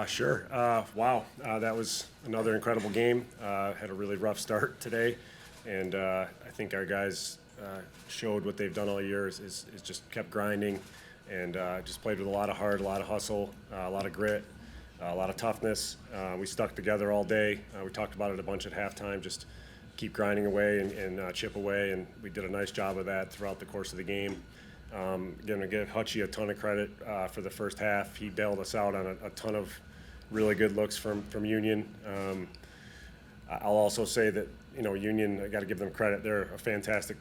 Sure. Wow, that was another incredible game. Had a really rough start today, and I think our guys showed what they've done all year is just kept grinding and just played with a lot of heart, a lot of hustle, a lot of grit, a lot of toughness. We stuck together all day. We talked about it a bunch at halftime, just keep grinding away and chip away, and we did a nice job of that throughout the course of the game. Going to give Hutchie a ton of credit for the first half. He bailed us out on a ton of really good looks from Union. I'll also say that, Union, I got to give them credit. They're a fantastic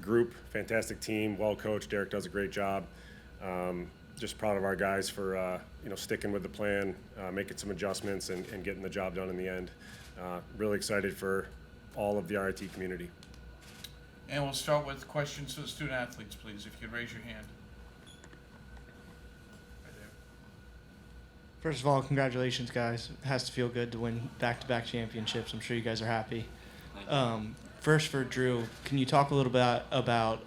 group, fantastic team, well coached. Derek does a great job. Just proud of our guys for sticking with the plan, making some adjustments, and getting the job done in the end. Really excited for all of the RIT community. And we'll start with questions for the student athletes, please. If you could raise your hand. Right there. First of all, congratulations, guys. It has to feel good to win back-to-back championships. I'm sure you guys are happy. First for Drew, can you talk a little bit about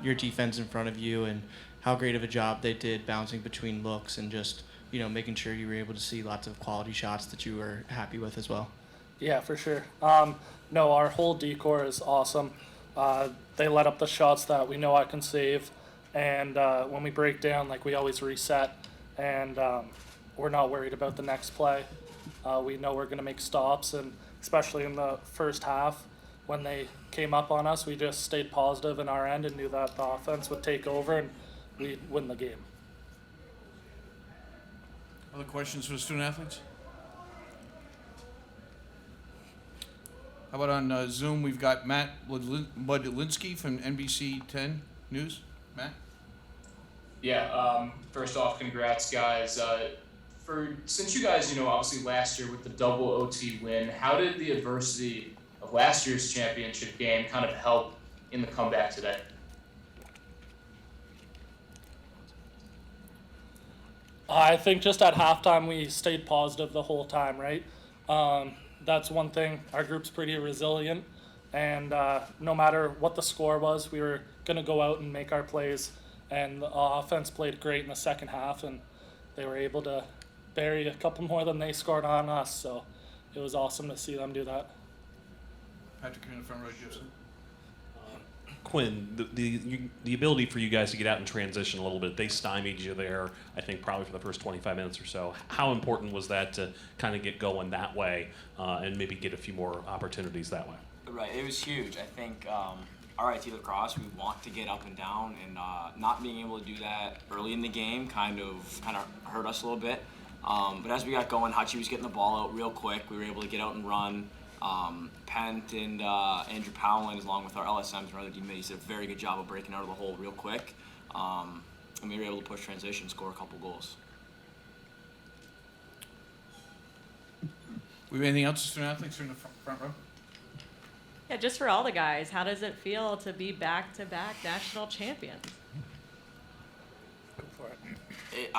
your defense in front of you and how great of a job they did bouncing between looks and just, making sure you were able to see lots of quality shots that you were happy with as well? Yeah, for sure. No, our whole decor is awesome. They let up the shots that we know I can save, and when we break down, we always reset, and we're not worried about the next play. We know we're going to make stops, and especially in the first half, when they came up on us, we just stayed positive in our end and knew that the offense would take over and we'd win the game. Other questions for the student athletes? How about on Zoom, we've got Matt Budlinsky from NBC 10 News. Matt? Yeah, first off, congrats, guys. Since you guys, obviously last year with the double OT win, how did the adversity of last year's championship game kind of help in the comeback today? I think just at halftime we stayed positive the whole time, right? That's one thing. Our group's pretty resilient, and no matter what the score was, we were going to go out and make our plays. And the offense played great in the second half, and they were able to bury a couple more than they scored on us. So it was awesome to see them do that. Patrick, in the front row, Gibson. Quinn, the ability for you guys to get out and transition a little bit, they stymied you there, I think, probably for the first 25 minutes or so. How important was that to kind of get going that way and maybe get a few more opportunities that way? Right, it was huge. I think RIT Lacrosse, we want to get up and down, and not being able to do that early in the game kind of hurt us a little bit. But as we got going, Hachi was getting the ball out real quick. We were able to get out and run. Pent and Andrew Powell, along with our LSMs and our other teammates, did a very good job of breaking out of the hole real quick. And we were able to push transition, score a couple goals. We have anything else, student athletes, in the front row? Yeah, just for all the guys, how does it feel to be back-to-back national champions? Go for it.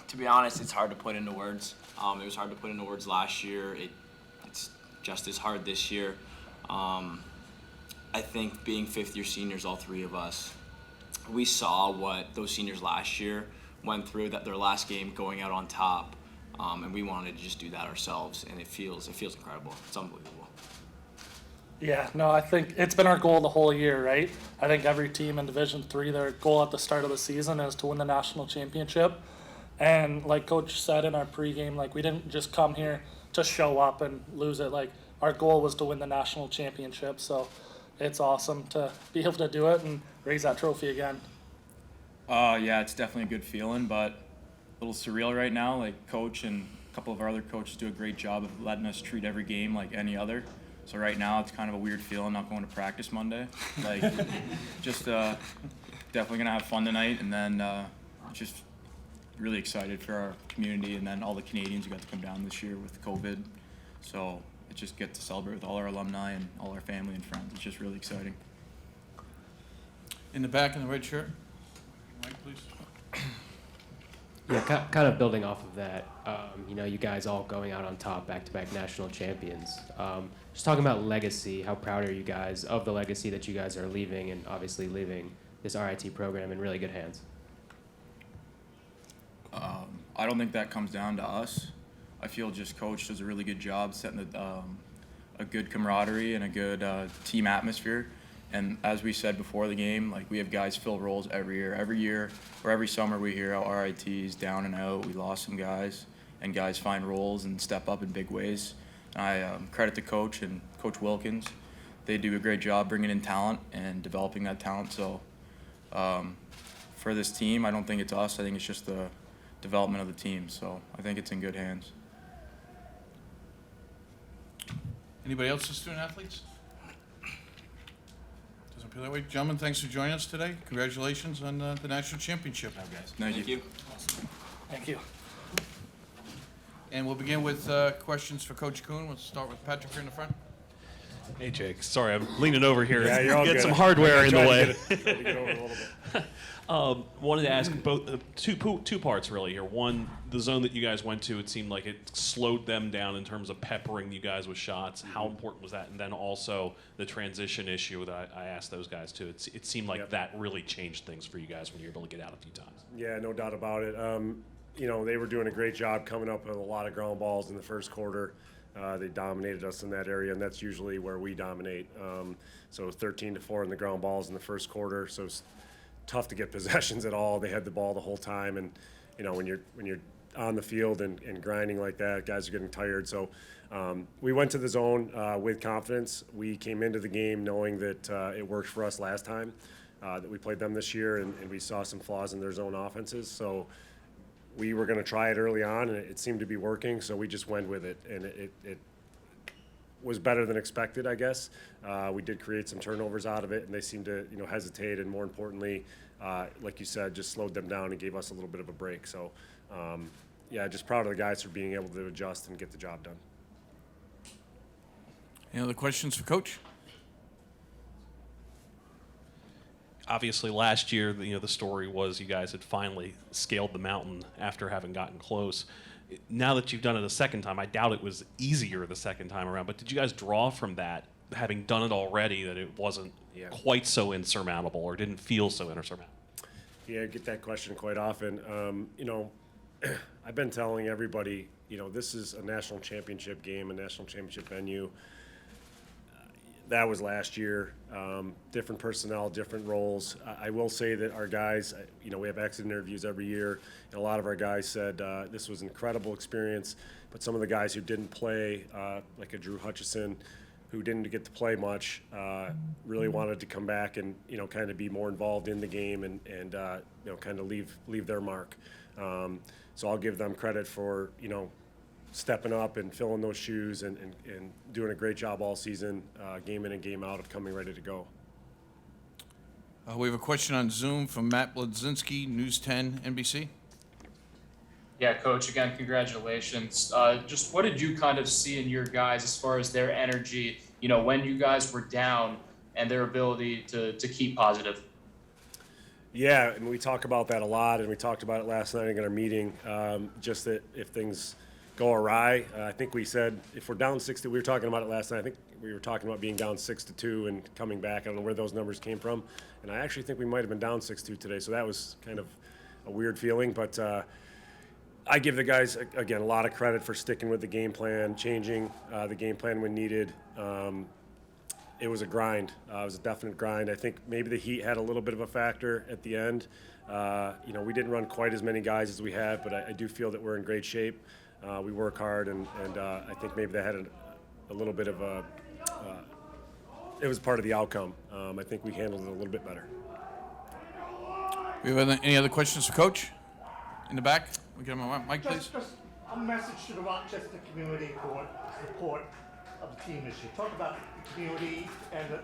To be honest, it's hard to put into words. It was hard to put into words last year. It's just as hard this year. I think being fifth-year seniors, all three of us, we saw what those seniors last year went through, that their last game going out on top, and we wanted to just do that ourselves, and it feels incredible. It's unbelievable. Yeah, no, I think it's been our goal the whole year, right? I think every team in Division III, their goal at the start of the season is to win the national championship. And like Coach said in our pregame, we didn't just come here to show up and lose it. Our goal was to win the national championship. So it's awesome to be able to do it and raise that trophy again. Yeah, it's definitely a good feeling, but a little surreal right now. Coach and a couple of our other coaches do a great job of letting us treat every game like any other. So right now it's kind of a weird feeling not going to practice Monday. Just definitely gonna have fun tonight, and then just really excited for our community, and then all the Canadians who got to come down this year with COVID. So I just get to celebrate with all our alumni and all our family and friends. It's just really exciting. In the back in the red shirt. Mike, please. Yeah, kind of building off of that, you guys all going out on top, back-to-back national champions. Just talking about legacy, how proud are you guys of the legacy that you guys are leaving, and obviously leaving this RIT program in really good hands? I don't think that comes down to us. I feel just coach does a really good job setting a good camaraderie and a good team atmosphere. And as we said before the game, like we have guys fill roles every year or every summer we hear how RIT is down and out. We lost some guys, and guys find roles and step up in big ways. And I credit the coach and Coach Wilkins. They do a great job bringing in talent and developing that talent. So for this team, I don't think it's us. I think it's just the development of the team. So I think it's in good hands. Anybody else, the student athletes? Doesn't feel that way. Gentlemen, thanks for joining us today. Congratulations on the national championship, guys. Thank you. Thank you. And we'll begin with questions for Coach Kuhn. We'll start with Patrick here in the front. Hey, Jake. Sorry, I'm leaning over here. Yeah, you're all Get good. some hardware in the Tried way. to get over it a little bit. Wanted to ask both two parts really here. One, the zone that you guys went to, it seemed like it slowed them down in terms of peppering you guys with shots. How important was that? And then also the transition issue that I asked those guys too. It seemed like that really changed things for you guys when you were able to get out a few times. Yeah, no doubt about it. They were doing a great job coming up with a lot of ground balls in the first quarter. They dominated us in that area, and that's usually where we dominate. So 13-4 in the ground balls in the first quarter. So it's tough to get possessions at all. They had the ball the whole time, and when you're on the field and grinding like that, guys are getting tired. So we went to the zone with confidence. We came into the game knowing that it worked for us last time that we played them this year, and we saw some flaws in their zone offenses. So we were going to try it early on, and it seemed to be working, so we just went with it, and it was better than expected, I guess. We did create some turnovers out of it, and they seemed to hesitate, and more importantly, like you said, just slowed them down and gave us a little bit of a break. So, just proud of the guys for being able to adjust and get the job done. Any other questions for Coach? Obviously, last year, the story was you guys had finally scaled the mountain after having gotten close. Now that you've done it a second time, I doubt it was easier the second time around, but did you guys draw from that, having done it already, that it wasn't quite so insurmountable or didn't feel so insurmountable? Yeah, I get that question quite often. I've been telling everybody, this is a national championship game, a national championship venue. That was last year. Different personnel, different roles. I will say that our guys, we have exit interviews every year, and a lot of our guys said this was an incredible experience, but some of the guys who didn't play, like a Drew Hutchison, who didn't get to play much, really wanted to come back and, kind of be more involved in the game and kind of leave their mark. So I'll give them credit for, stepping up and filling those shoes and doing a great job all season, game in and game out, of coming ready to go. We have a question on Zoom from Matt Bledzinski, News 10 NBC. Yeah, Coach, again, congratulations. Just what did you kind of see in your guys as far as their energy, when you guys were down and their ability to keep positive? Yeah, and we talk about that a lot, and we talked about it last night in our meeting, just that if things go awry, I think we said if we're down 6-2, we were talking about it last night, I think we were talking about being down 6-2 and coming back. I don't know where those numbers came from, and I actually think we might have been down 6-2 today, so that was kind of a weird feeling, but I give the guys, again, a lot of credit for sticking with the game plan, changing the game plan when needed. It was a grind. It was a definite grind. I think maybe the heat had a little bit of a factor at the end. We didn't run quite as many guys as we have, but I do feel that we're in great shape. We work hard, and I think maybe they had a little bit of a it was part of the outcome. I think we handled it a little bit better. We have any other questions for Coach? In the back? We get him a mic, please. Just a message to the Rochester community for support of the team this year. Talk about the community and the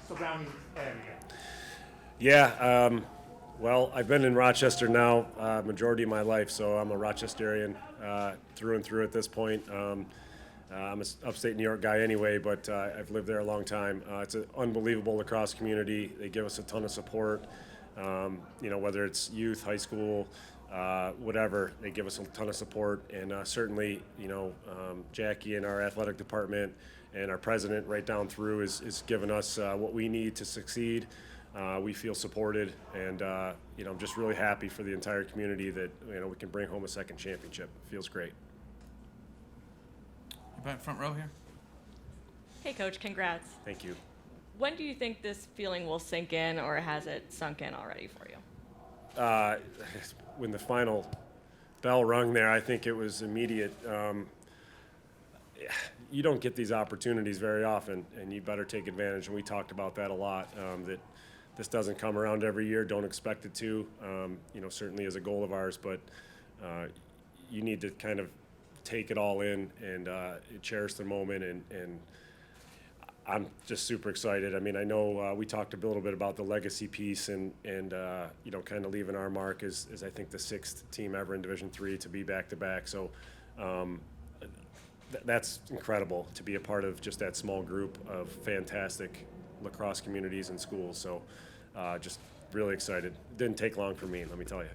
surrounding area. Yeah, well, I've been in Rochester now majority of my life, so I'm a Rochesterian through and through at this point. I'm an upstate New York guy anyway, but I've lived there a long time. It's an unbelievable lacrosse community. They give us a ton of support, whether it's youth, high school, whatever, they give us a ton of support, and certainly, Jackie and our athletic department and our president right down through is giving us what we need to succeed. We feel supported, and I'm just really happy for the entire community that we can bring home a second championship. It feels great. You back front row here. Hey, Coach, congrats. Thank you. When do you think this feeling will sink in, or has it sunk in already for you? When the final bell rung there, I think it was immediate. You don't get these opportunities very often, and you better take advantage. And we talked about that a lot, that this doesn't come around every year. Don't expect it to, certainly is a goal of ours, but you need to kind of take it all in and cherish the moment. And I'm just super excited. I mean, I know we talked a little bit about the legacy piece and kind of leaving our mark as I think the 6th team ever in Division III to be back-to-back. So that's incredible to be a part of just that small group of fantastic lacrosse communities and schools. So just really excited. It didn't take long for me, let me tell you.